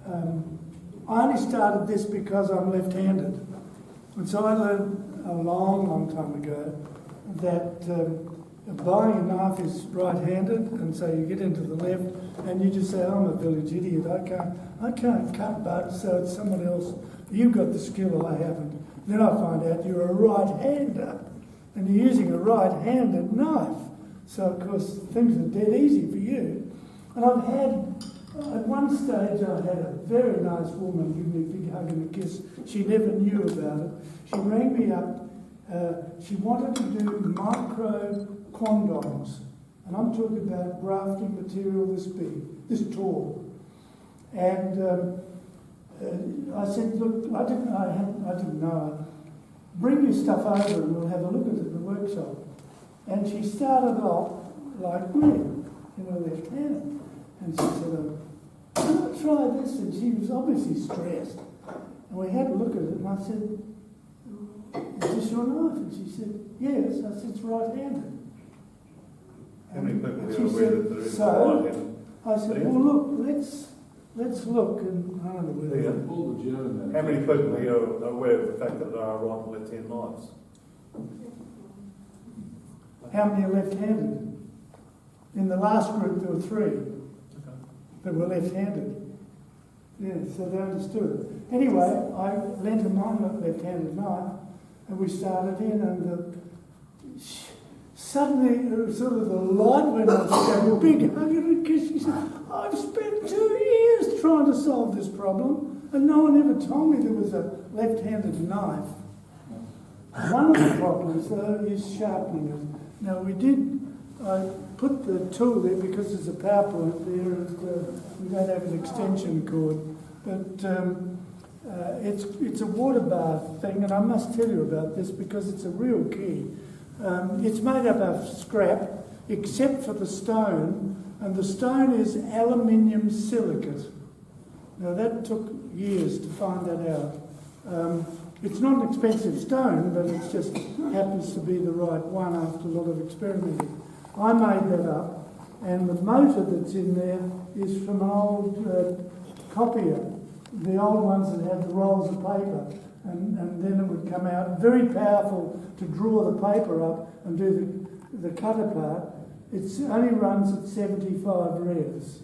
I only started this because I'm left-handed. And so I learned a long, long time ago that buying a knife is right-handed, and so you get into the left and you just say, I'm a village idiot, I can't cut bugs, so it's someone else. You've got the skill, I haven't. Then I find out you're a right-hander and you're using a right-handed knife. So of course things are dead easy for you. And I've had, at one stage I had a very nice woman give me a big hug and a kiss. She never knew about it. She rang me up. She wanted to do micro quandongs. And I'm talking about grafting material this big, this tall. And I said, look, I didn't know. Bring your stuff over and we'll have a look at it in the workshop. And she started off like me, left-handed. And she said, can I try this? And she was obviously stressed. And we had a look at it, and I said, is this your knife? And she said, yes. I said, it's right-handed. How many people she are aware said, that there is so right-handed? I said, well, look, let's look. And I don't know whether... All the German. How many people here are aware of the fact that there are right and left-hand knives? How many are left-handed? In the last group, there were 3 that were left-handed. Yeah, so they understood. Anyway, I lent him my left-handed knife, and we started in, and suddenly, sort of the light went on. She gave me a big hug and a kiss. She said, I've spent 2 years trying to solve this problem, and no one ever told me there was a left-handed knife. One of the problems, though, is sharpening it. Now, I put the tool there because there's a power point there, and we don't have an extension cord. But it's a water bath thing, and I must tell you about this because it's a real key. It's made up of scrap, except for the stone, and the stone is aluminium silicate. Now that took years to find that out. It's not an expensive stone, but it just happens to be the right one after a lot of experimenting. I made that up, and the motor that's in there is from an old copier, the old ones that had the rolls of paper, and then it would come out very powerful to draw the paper up and do the cutter part. It only runs at 75 revs,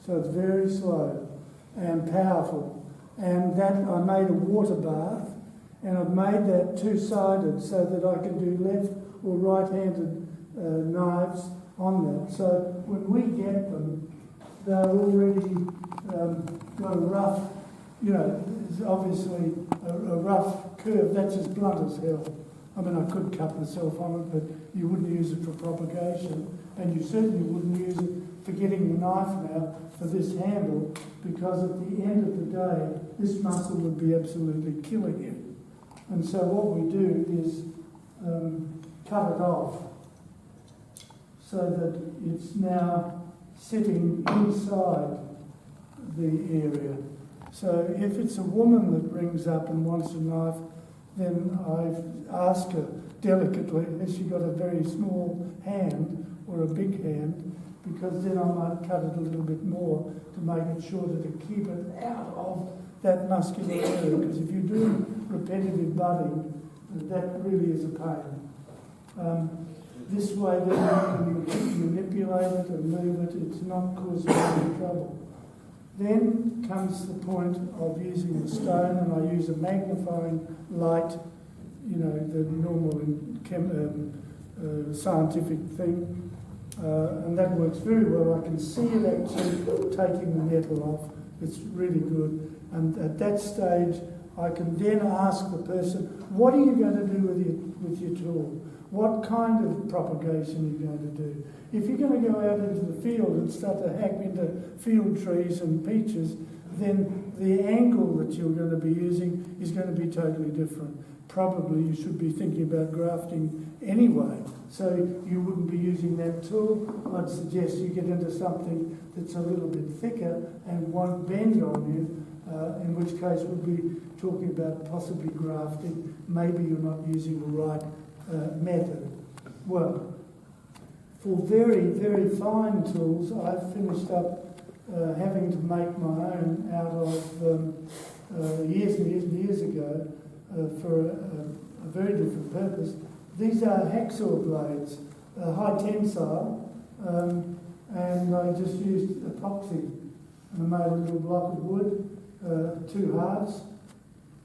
so it's very slow and powerful. And that I made a water bath, and I've made that two-sided so that I can do left or right-handed knives on that. So when we get them, they're already got a rough, it's obviously a rough curve. That's as blunt as hell. I mean, I could cut myself on it, but you wouldn't use it for propagation, and you certainly wouldn't use it for getting the knife now for this handle, because at the end of the day, this muscle would be absolutely killing you. And so what we do is cut it off so that it's now sitting inside the area. So if it's a woman that rings up and wants a knife, then I ask her delicately, has she got a very small hand or a big hand? Because then I might cut it a little bit more to make it sure that to keep it out of that muscular area. Because if you're doing repetitive budding, that really is a pain. This way then you can manipulate it and move it. It's not causing any trouble. Then comes the point of using the stone, and I use a magnifying light, the normal scientific thing. And that works very well. I can see it actually taking the metal off. It's really good. And at that stage, I can then ask the person, what are you going to do with your tool? What kind of propagation are you going to do? If you're going to go out into the field and start to hack into field trees and peaches, then the angle that you're going to be using is going to be totally different. Probably you should be thinking about grafting anyway. So you wouldn't be using that tool. I'd suggest you get into something that's a little bit thicker and won't bend on you, in which case we'll be talking about possibly grafting. Maybe you're not using the right method. Well, for very, very fine tools, I've finished up having to make my own out of years and years and years ago for a very different purpose. These are hacksaw blades, high tensile, and I just used epoxy. And I made a little block of wood, 2 halves,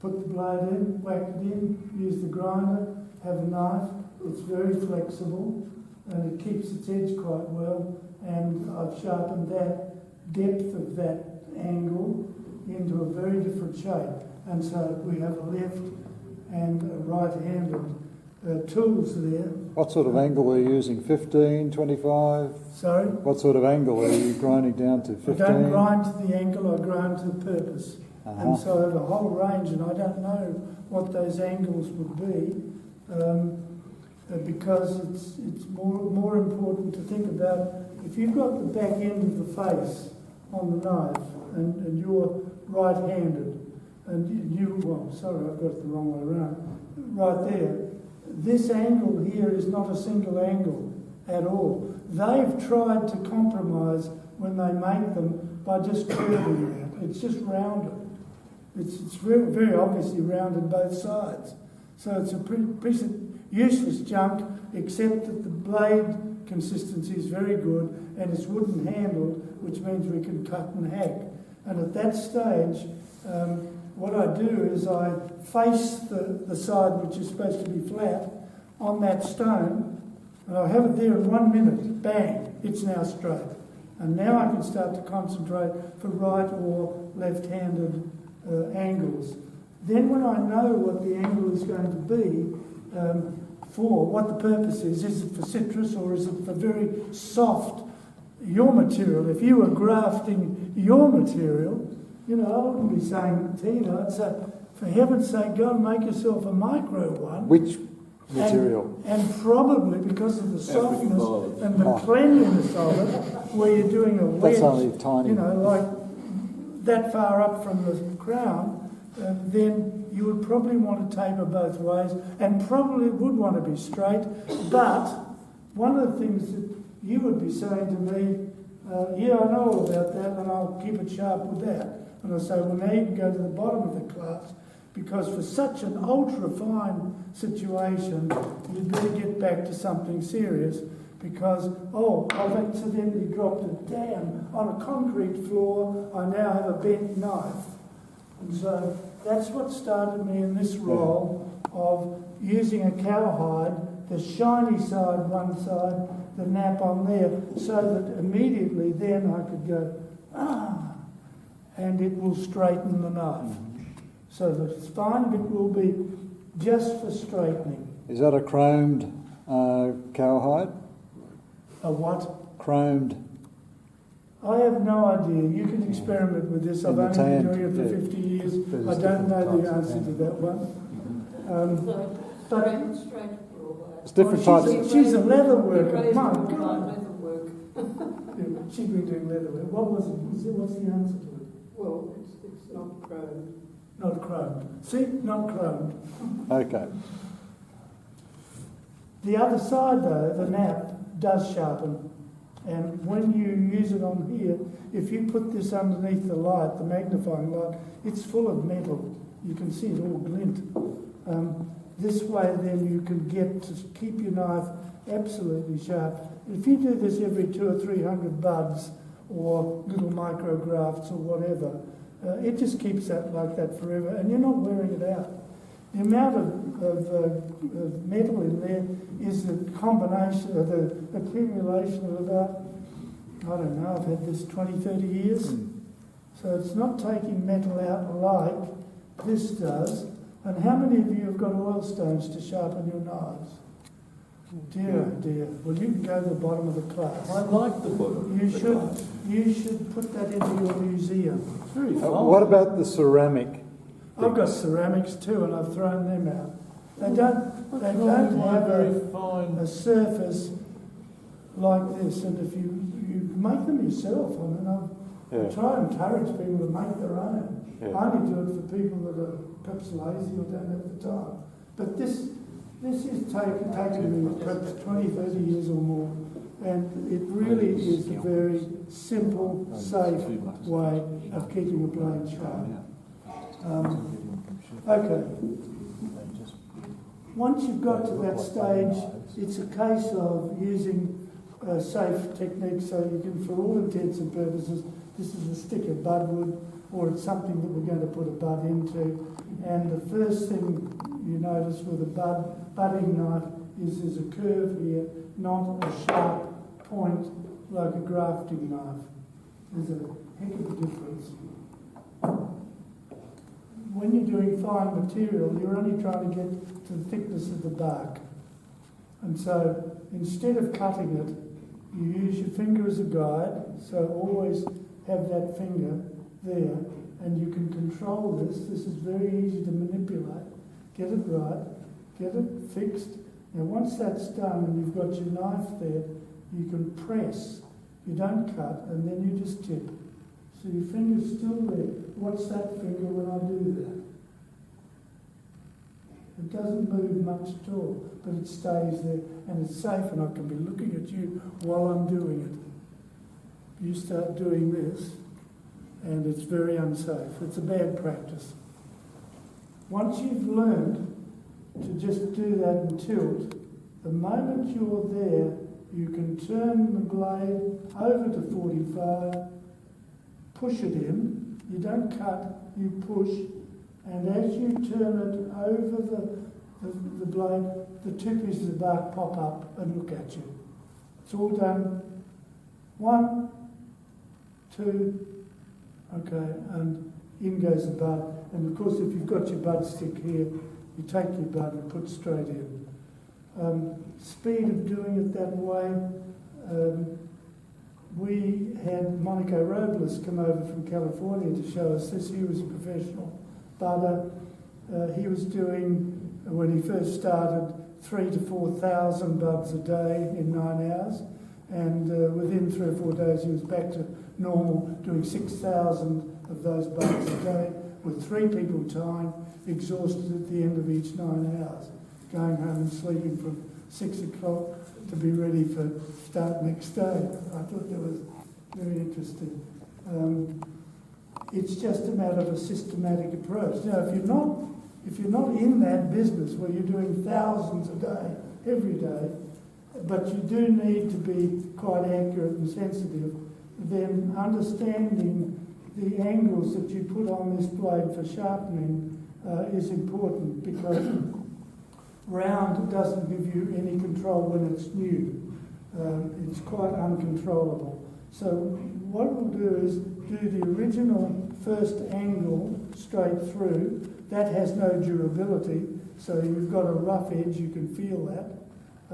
put the blade in, whack it in, use the grinder, have a knife. It's very flexible and it keeps its edge quite well, and I've sharpened that depth of that angle into a very different shape. And so we have a left and a right-handed tools there. What sort of angle are you using? 15, 25? Sorry? What sort of angle are you grinding down to? 15? I don't grind to the angle, I grind to the purpose. And so I have a whole range, and I don't know what those angles would be, because it's more important to think about if you've got the back end of the face on the knife and you're right-handed, and I've got it the wrong way around, right there. This angle here is not a single angle at all. They've tried to compromise when they make them by just curving it. It's just rounded. It's very, very obviously rounded both sides. So it's a piece of useless junk, except that the blade consistency is very good and it's wooden handled, which means we can cut and hack. And at that stage, what I do is I face the side which is supposed to be flat on that stone, and I have it there in 1 minute. Bang, it's now straight. And now I can start to concentrate for right or left-handed angles. Then when I know what the angle is going to be, for what the purpose is it for citrus or is it for very soft, your material? If you were grafting your material, I wouldn't be saying Tina, I'd say, for heaven's sake, go and make yourself a micro one. Which material? And probably because of the softness and the cleanliness of it, where you're doing a wedge, that's only tiny. Like that far up from the crown, then you would probably want to taper both ways and probably would want to be straight. But one of the things that you would be saying to me, yeah, I know all about that and I'll keep it sharp with that. And I say, well, now you can go to the bottom of the class, because for such an ultra-fine situation, you'd better get back to something serious, because, I've accidentally dropped it down on a concrete floor, I now have a bent knife. And so that's what started me in this role of using a cowhide, the shiny side one side, the nap on there, so that immediately then I could go, and it will straighten the knife. So the spine bit will be just for straightening. Is that a chromed cowhide? A what? Chromed. I have no idea. You can experiment with this. I've only been doing it for 50 years. I don't know the answer to that one. It's different types. She's a leather worker. My God. Leather work. She's been doing leather work. What's the answer to it? Well, it's not chromed. Not chromed. See? Not chromed. Okay. The other side, though, the nap, does sharpen. And when you use it on here, if you put this underneath the light, the magnifying light, it's full of metal. You can see it all glint. This way, then, you can get to keep your knife absolutely sharp. If you do this every 200 or 300 buds or little micrografts or whatever, it just keeps that like that forever, and you're not wearing it out. The amount of metal in there is the combination of the accumulation of about, I don't know, I've had this 20, 30 years. So it's not taking metal out like this does. And how many of you have got oil stones to sharpen your knives? Dear, dear. Well, you can go to the bottom of the class. I like the bottom. You should put that into your museum. Very fun. What about the ceramic? I've got ceramics too, and I've thrown them out. They don't have a surface like this, and if you make them yourself, I mean, I try and encourage people to make their own. I only do it for people that are perhaps lazy or don't have the time. But this is taken me perhaps 20, 30 years or more, And it really is a very simple, safe way of keeping a blade sharp. Okay. Once you've got to that stage, it's a case of using safe techniques, so you can, for all intents and purposes, this is a stick of budwood, or it's something that we're going to put a bud into. And the first thing you notice with a budding knife is there's a curve here, not a sharp point like a grafting knife. There's a heck of a difference. When you're doing fine material, you're only trying to get to the thickness of the bark. And so instead of cutting it, you use your finger as a guide, so always have that finger there, and you can control this. This is very easy to manipulate. Get it right, get it fixed. Now once that's done and you've got your knife there, you can press. You don't cut, and then you just tip. So your finger's still there. What's that finger when I do that? It doesn't move much at all, but it stays there, and it's safe, and I can be looking at you while I'm doing it. You start doing this, and it's very unsafe. It's a bad practice. Once you've learned to just do that and tilt, the moment you're there, you can turn the blade over to 45, push it in. You don't cut, you push, and as you turn it over the blade, the two pieces of bark pop up and look at you. It's all done. 1, 2, okay, and in goes the bud. And of course, if you've got your bud stick here, you take your bud and put straight in. Speed of doing it that way, we had Monica Robles come over from California to show us this. He was a professional budder. He was doing, when he first started, 3,000 to 4,000 buds a day in 9 hours. And within 3 or 4 days, he was back to normal, doing 6,000 of those buds a day, with 3 people tying, exhausted at the end of each 9 hours, going home and sleeping from 6 o'clock to be ready for start next day. I thought that was very interesting. It's just a matter of a systematic approach. Now, if you're not in that business where you're doing thousands a day, every day, but you do need to be quite accurate and sensitive, then understanding the angles that you put on this blade for sharpening is important, because round doesn't give you any control when it's new. It's quite uncontrollable. So what we'll do is do the original first angle straight through. That has no durability, so you've got a rough edge, you can feel that.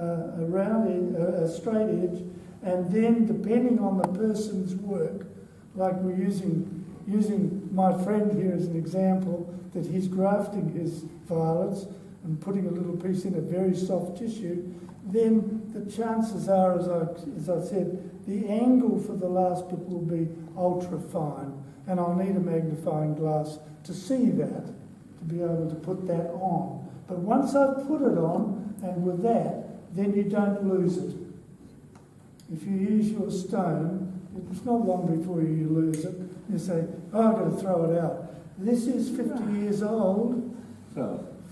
A round edge, a straight edge, and then depending on the person's work, like we're using my friend here as an example, that he's grafting his violets and putting a little piece in a very soft tissue, then the chances are, as I said, the angle for the last bit will be ultra fine, and I'll need a magnifying glass to see that, to be able to put that on. But once I've put it on, and with that, then you don't lose it. If you use your stone, it's not long before you lose it. You say, oh, I've got to throw it out. This is 50 years old.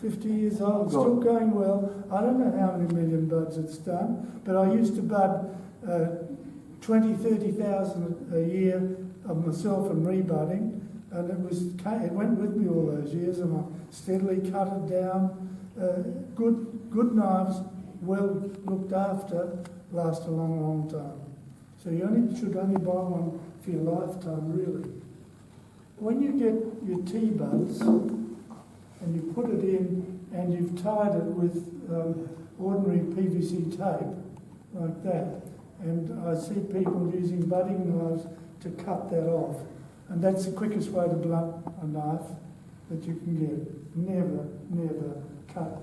50 years old, still going well. I don't know how many million buds it's done, but I used to bud 20, 30,000 a year of myself and rebudding, and it went with me all those years, and I steadily cut it down. Good knives, well looked after, last a long, long time. So you should only buy one for your lifetime, really. When you get your tea buds and you put it in and you've tied it with ordinary PVC tape, like that, and I see people using budding knives to cut that off, and that's the quickest way to blunt a knife that you can get. Never cut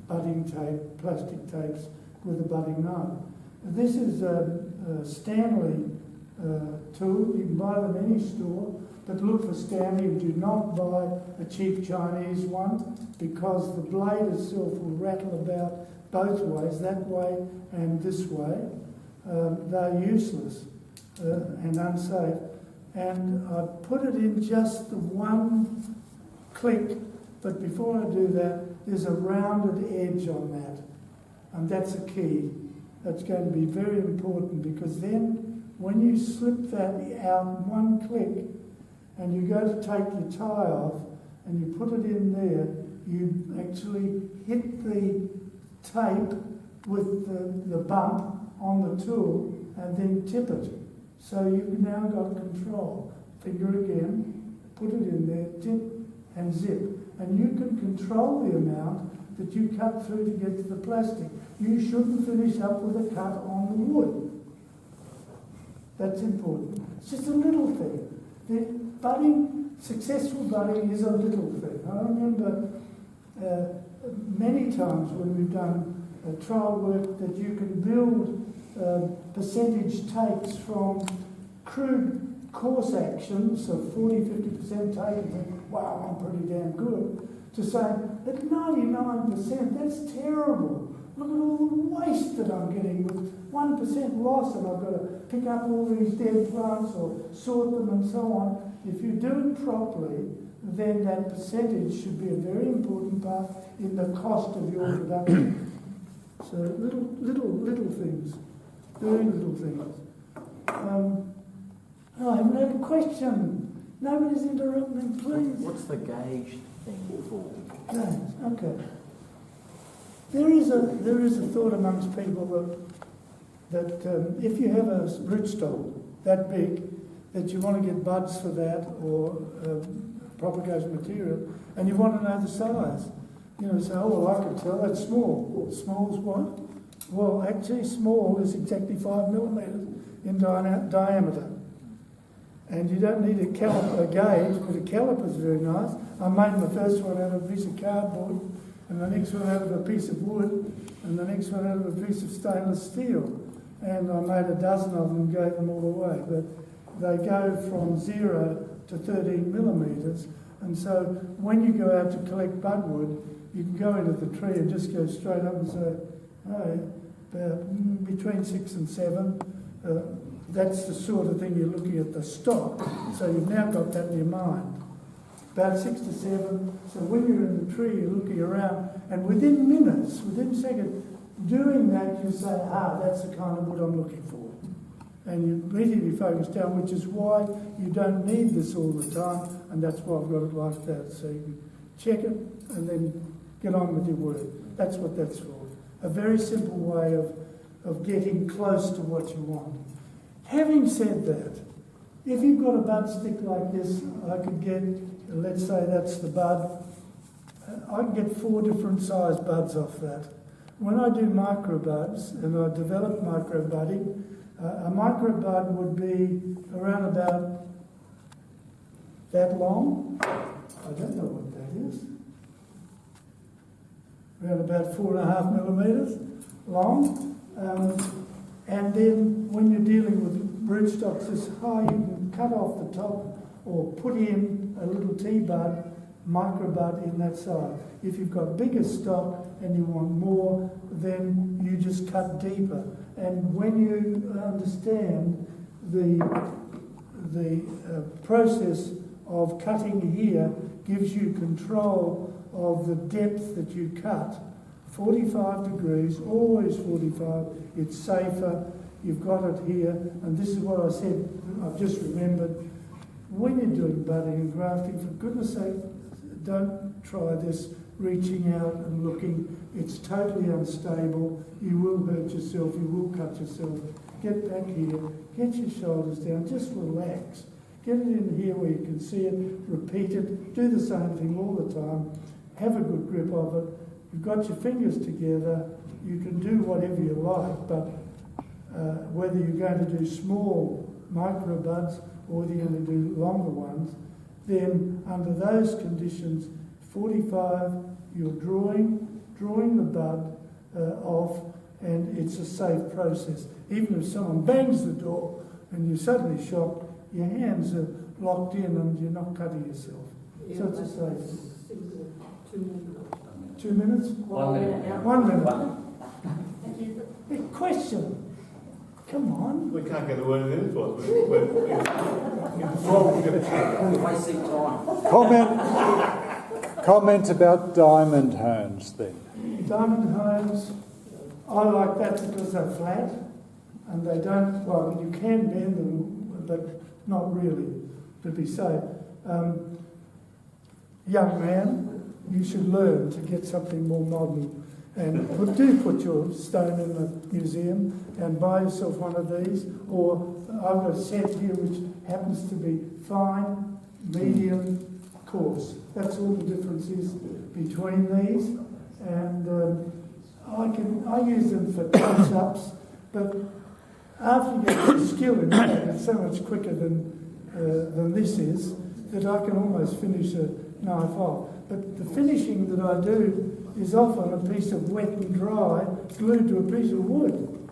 budding tape, plastic tapes with a budding knife. This is a Stanley tool. You can buy them in any store, but look for Stanley and do not buy a cheap Chinese one, because the blade itself will rattle about both ways, that way and this way. they're useless and unsafe. And I put it in just the one click, but before I do that, there's a rounded edge on that. And that's a key. That's going to be very important, because then when you slip that out in one click and you go to take your tie off and you put it in there, you actually hit the tape with the bump on the tool and then tip it. So you've now got control. Finger again, put it in there, tip and zip. And you can control the amount that you cut through to get to the plastic. You shouldn't finish up with a cut on the wood. That's important. It's just a little thing. The budding, successful budding is a little thing. I remember many times when we've done trial work that you can build percentage takes from crude course actions of 40-50% take and think, wow, I'm pretty damn good, to say at 99%, that's terrible. Look at all the waste that I'm getting with 1% loss, and I've got to pick up all these dead plants or sort them and so on. If you do it properly, then that percentage should be a very important part in the cost of your production. So little things, very little things. I haven't had a question. Nobody's interrupting, please. What's the gauge thing for? Okay. There is a thought amongst people that if you have a rootstock that big, that you want to get buds for that or propagation material, and you want to know the size. You know, say, oh, well, I can tell that's small. Small's what? Well, actually, small is exactly 5 millimetres in diameter. And you don't need a gauge, but a caliper is very nice. I made my first one out of a piece of cardboard, and the next one out of a piece of wood, and the next one out of a piece of stainless steel. And I made a dozen of them and gave them all away. But they go from 0 to 13 millimetres. And so when you go out to collect budwood, you can go into the tree and just go straight up and say, oh, between 6 and 7. That's the sort of thing you're looking at the stock. So you've now got that in your mind. About 6 to 7. So when you're in the tree, you're looking around, and within minutes, within seconds, doing that, you say, that's the kind of wood I'm looking for. And you immediately focus down, which is why you don't need this all the time, and that's why I've got it like that. So you can check it and then get on with your work. That's what that's for. A very simple way of getting close to what you want. Having said that, if you've got a bud stick like this, I could get, let's say that's the bud, I can get 4 different size buds off that. When I do micro buds, and I develop micro budding, a micro bud would be around about that long. I don't know what that is. Around about 4.5 millimetres long. And then when you're dealing with rootstocks this high, you can cut off the top or put in a little T-bud, micro bud in that side. If you've got bigger stock and you want more, then you just cut deeper. And when you understand the process of cutting here gives you control of the depth that you cut. 45 degrees, always 45, it's safer, you've got it here, and this is what I said, I've just remembered, when you're doing budding and grafting, for goodness sake, don't try this reaching out and looking, it's totally unstable, you will hurt yourself, you will cut yourself, get back here, get your shoulders down, just relax, get it in here where you can see it, repeat it, do the same thing all the time, have a good grip of it. You've got your fingers together, you can do whatever you like, but whether you're going to do small micro buds or whether you're going to do longer ones, then under those conditions, 45, you're drawing the bud off, and it's a safe process. Even if someone bangs the door and you're suddenly shocked, your hands are locked in and you're not cutting yourself. Yeah, so it's a safe. 2 minutes. 2 minutes? 1 minute. 1 minute. A question. Come on. We can't get a word in edgewise. We're Wasting time. Comment about diamond homes then. Diamond homes, I like that because they're flat and they don't, well, you can bend them, but not really, to be safe. Young man, you should learn to get something more modern. And do put your stone in the museum and buy yourself one of these. Or I've got a set here which happens to be fine, medium, coarse. That's all the difference is between these. And I use them for close-ups, but after you get the skill in it, it's so much quicker than this is that I can almost finish a knife off. But the finishing that I do is often a piece of wet and dry glued to a piece of wood.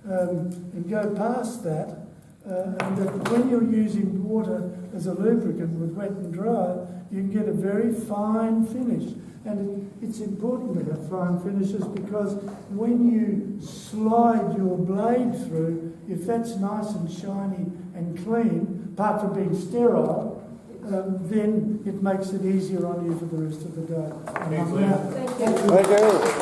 And go past that, and that when you're using water as a lubricant with wet and dry, you can get a very fine finish. And it's important to have fine finishes because when you slide your blade through, if that's nice and shiny and clean, apart from being sterile, then it makes it easier on you for the rest of the day. Thanks, Liam. Thank you. Thank you.